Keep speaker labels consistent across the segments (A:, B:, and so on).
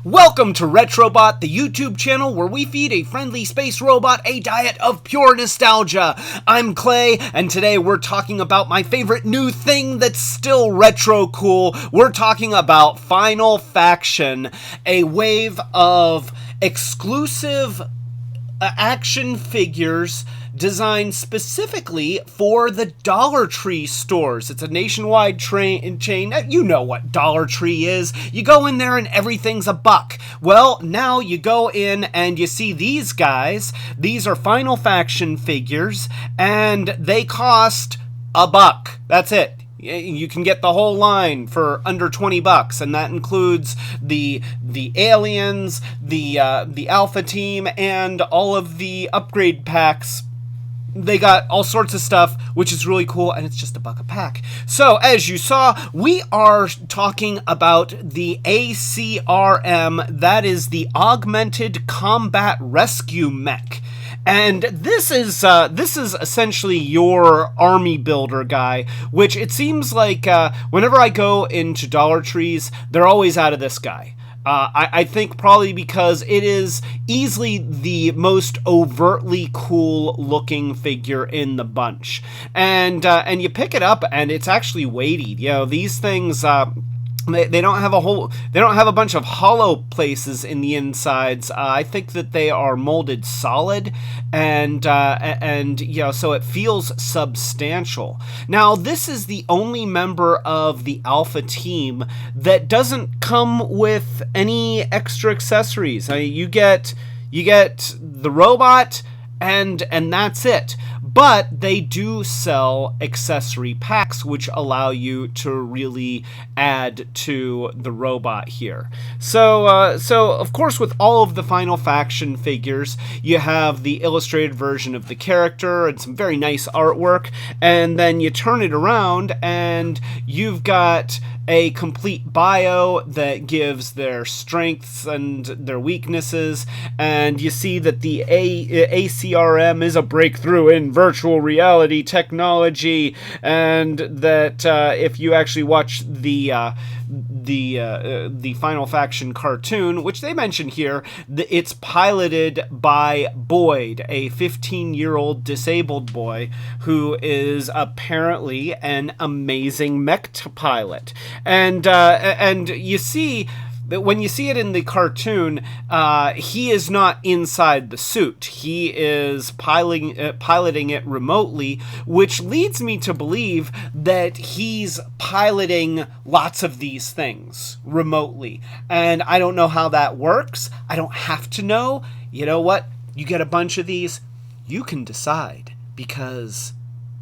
A: Welcome to Retrobot, the YouTube channel where we feed a friendly space robot a diet of pure nostalgia. I'm Clay, and today we're talking about my favorite new thing that's still retro cool. We're talking about Final Faction, a wave of exclusive action figures designed specifically for the Dollar Tree stores. It's a nationwide chain. You know what Dollar Tree is. You go in there and everything's $1. Well, now you go in and you see these guys. These are Final Faction figures, and they cost $1. That's it. You can get the whole line for under $20, and that includes the aliens, the Alpha Team, and all of the upgrade packs. They got all sorts of stuff, which is really cool, and it's just $1 a pack. So, as you saw, we are talking about the ACRM, that is the Augmented Combat Rescue Mech. And this is essentially your army builder guy, which it seems like whenever I go into Dollar Trees, they're always out of this guy. I think probably because it is easily the most overtly cool looking figure in the bunch. And you pick it up and it's actually weighty. You know, these things, they don't have a bunch of hollow places in the insides. I think that they are molded solid, and you know, so it feels substantial. Now, this is the only member of the Alpha Team that doesn't come with any extra accessories. I mean, you get the robot, and that's it. But they do sell accessory packs, which allow you to really add to the robot here. So of course, with all of the Final Faction figures, you have the illustrated version of the character and some very nice artwork, and then you turn it around and you've got a complete bio that gives their strengths and their weaknesses, and you see that the ACRM is a breakthrough in virtual reality technology, and that if you actually watch the Final Faction cartoon, which they mention here, it's piloted by Boyd, a 15-year-old disabled boy who is apparently an amazing mech pilot. And you see that when you see it in the cartoon, he is not inside the suit. He is piloting it remotely, which leads me to believe that he's piloting lots of these things remotely. And I don't know how that works. I don't have to know. You know what? You get a bunch of these, you can decide, because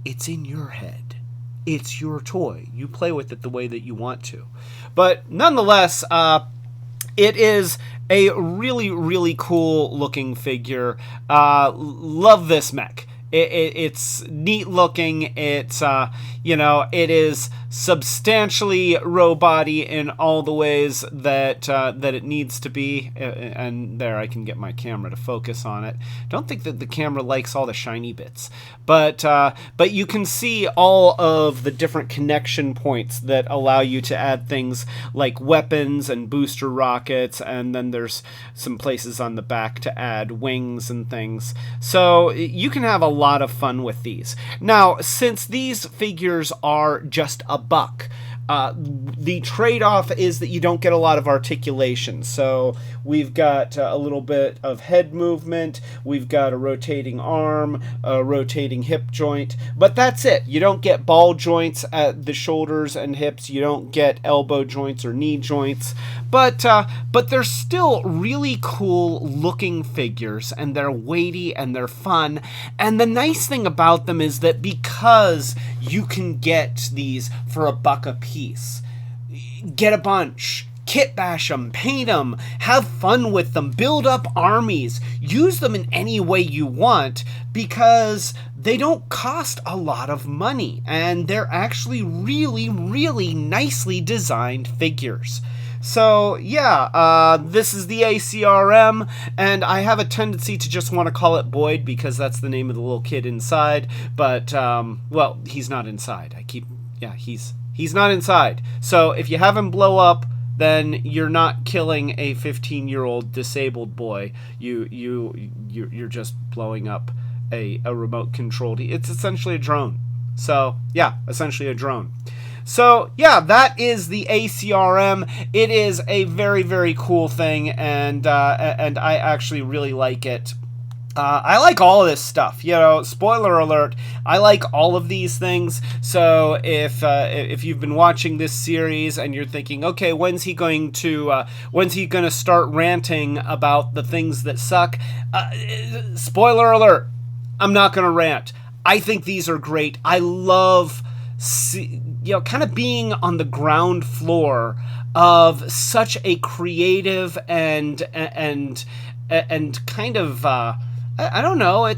A: it's in your head. It's your toy. You play with it the way that you want to. But nonetheless, it is a really, really cool looking figure. Love this mech. It's neat looking. It's, you know, it is substantially robot-y in all the ways that it needs to be. And there, I can get my camera to focus on it. Don't think that the camera likes all the shiny bits. But you can see all of the different connection points that allow you to add things like weapons and booster rockets, and then there's some places on the back to add wings and things. So you can have a lot of fun with these. Now, since these figures are just $1, the trade-off is that you don't get a lot of articulation. So we've got a little bit of head movement, we've got a rotating arm, a rotating hip joint, but that's it. You don't get ball joints at the shoulders and hips, you don't get elbow joints or knee joints, but they're still really cool looking figures, and they're weighty and they're fun. And the nice thing about them is that because you can get these for $1 a piece, get a bunch, kit bash them, paint them, have fun with them, build up armies, use them in any way you want, because they don't cost a lot of money, and they're actually really, really nicely designed figures. So yeah, this is the ACRM, and I have a tendency to just want to call it Boyd because that's the name of the little kid inside. But well, he's not inside. He's not inside. So if you have him blow up, then you're not killing a 15-year-old disabled boy. You're just blowing up a remote controlled. It's essentially a drone. So yeah, essentially a drone. So yeah, that is the ACRM. It is a very, very cool thing, and I actually really like it. I like all of this stuff. You know, spoiler alert, I like all of these things. So if you've been watching this series and you're thinking, okay, when's he going to start ranting about the things that suck? Spoiler alert, I'm not going to rant. I think these are great. I love, kind of being on the ground floor of such a creative and kind of I don't know.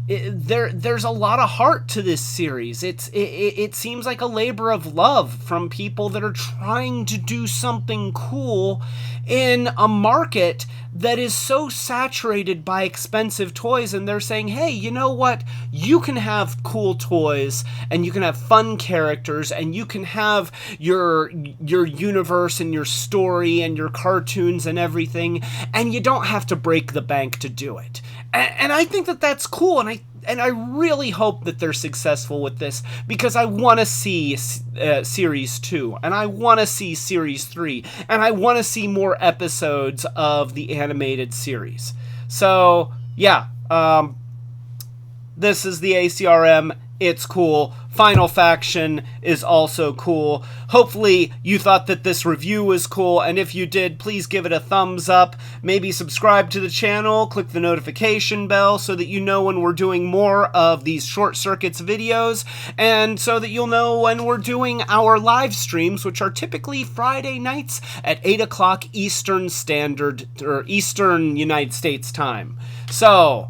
A: There's a lot of heart to this series. It seems like a labor of love from people that are trying to do something cool in a market that is so saturated by expensive toys, and they're saying, hey, you know what? You can have cool toys, and you can have fun characters, and you can have your universe and your story and your cartoons and everything, and you don't have to break the bank to do it. And I think that that's cool, and I really hope that they're successful with this, because I want to see Series 2, and I want to see Series 3, and I want to see more episodes of the animated series. So, yeah, this is the ACRM. It's cool. Final Faction is also cool. Hopefully you thought that this review was cool, and if you did, please give it a thumbs up. Maybe subscribe to the channel, click the notification bell so that you know when we're doing more of these Short Circuits videos, and so that you'll know when we're doing our live streams, which are typically Friday nights at 8 o'clock Eastern Standard, or Eastern United States time. So,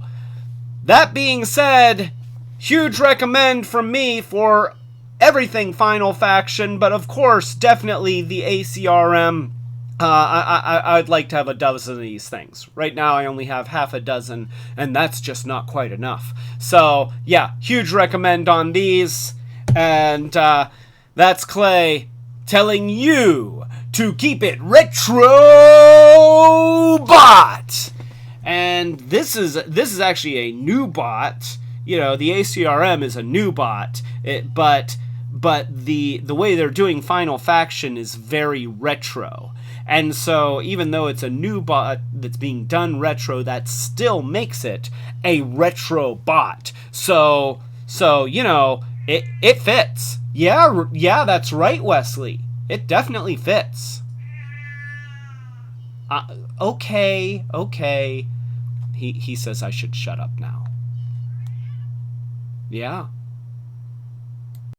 A: that being said, huge recommend from me for everything Final Faction, but of course, definitely the ACRM. I'd like to have a dozen of these things. Right now, I only have half a dozen, and that's just not quite enough. So, yeah, huge recommend on these. And that's Clay telling you to keep it Retrobot. And this is actually a new bot. You know, the ACRM is a new bot, but the way they're doing Final Faction is very retro. And so even though it's a new bot that's being done retro, that still makes it a retro bot. So you know, it fits. Yeah, that's right, Wesley. It definitely fits. Okay. He says I should shut up now. Yeah.